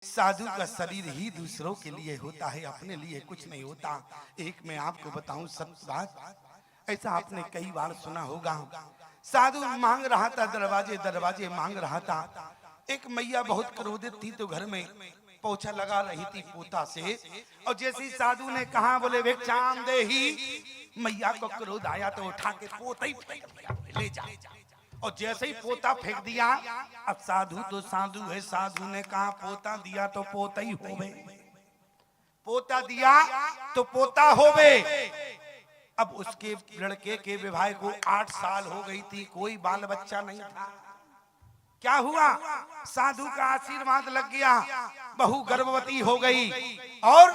साधु का शरीर ही दूसरों के लिए होता है, अपने लिए कुछ नहीं होता। एक मैं आपको बताऊं सत्य बात, ऐसा आपने कई बार सुना होगा। साधु मांग रहा था, दरवाजे दरवाजे मांग रहा था। एक मैया बहुत क्रोधित थी तो घर में पोछा लगा रही थी पोता से, और जैसे ही साधु ने कहा बोले भिक्षाम देहि, मैया को क्रोध आया तो उठा के पोता ही फेंक दिया, ले जा। और जैसे ही पोता फेंक दिया, अब साधु तो साधु है, साधु ने कहा पोता दिया तो पोता ही होवे, पोता दिया तो पोता होवे। अब उसके लड़के के विवाह को 8 साल हो गई थी, कोई बाल बच्चा नहीं था। क्या हुआ? साधु का आशीर्वाद लग गया, बहू गर्भवती हो गई और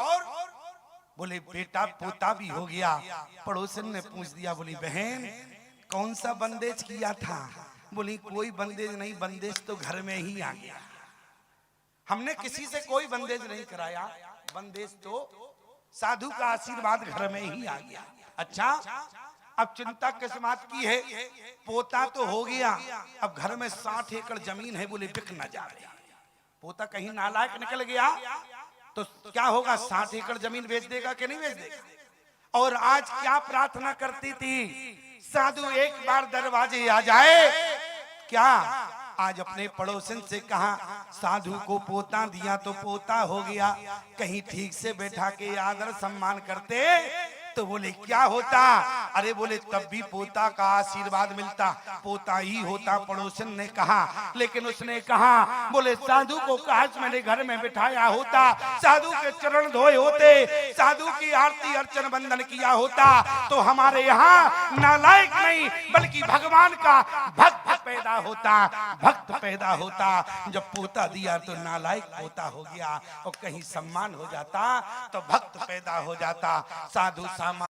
बोले बेटा पोता भी हो गया। पड़ोसन ने पूछ दिया, बोली बहन कौन सा बंदेज किया था? बोली कोई बंदेज नहीं, बंदेज तो घर में ही आ गया, हमने किसी से कोई बंदेज नहीं कराया, बंदेज तो साधु का आशीर्वाद घर में ही आ गया। अच्छा, अब चिंता किस बात की है? पोता तो हो गया, अब घर में 60 एकड़ जमीन है, बोले बिक न जाए। पोता कहीं नालायक निकल गया तो क्या होगा? 60 एकड़ जमीन बेच देगा कि नहीं बेच देगा? और आज क्या प्रार्थना करती थी? साधु एक बार दरवाजे आ जाए। क्या आज अपने पड़ोसन से कहा साधु को पोता दिया तो पोता हो गया, कहीं ठीक से बैठा के आदर सम्मान करते तो बोले क्या होता? अरे बोले तब भी पोता का आशीर्वाद मिलता, पोता ही होता। पड़ोसन ने कहा, लेकिन उसने कहा बोले साधु को काश मैंने घर में बिठाया होता, साधु के चरण धोए होते, साधु की आरती अर्चन बंदन किया होता तो हमारे यहाँ नालायक नहीं बल्कि भगवान का भक्त पैदा होता, भक्त पैदा होता। जब पोता दिया तो नालायक पोता हो गया, और कहीं सम्मान हो जाता तो भक्त पैदा हो जाता। साधु सामा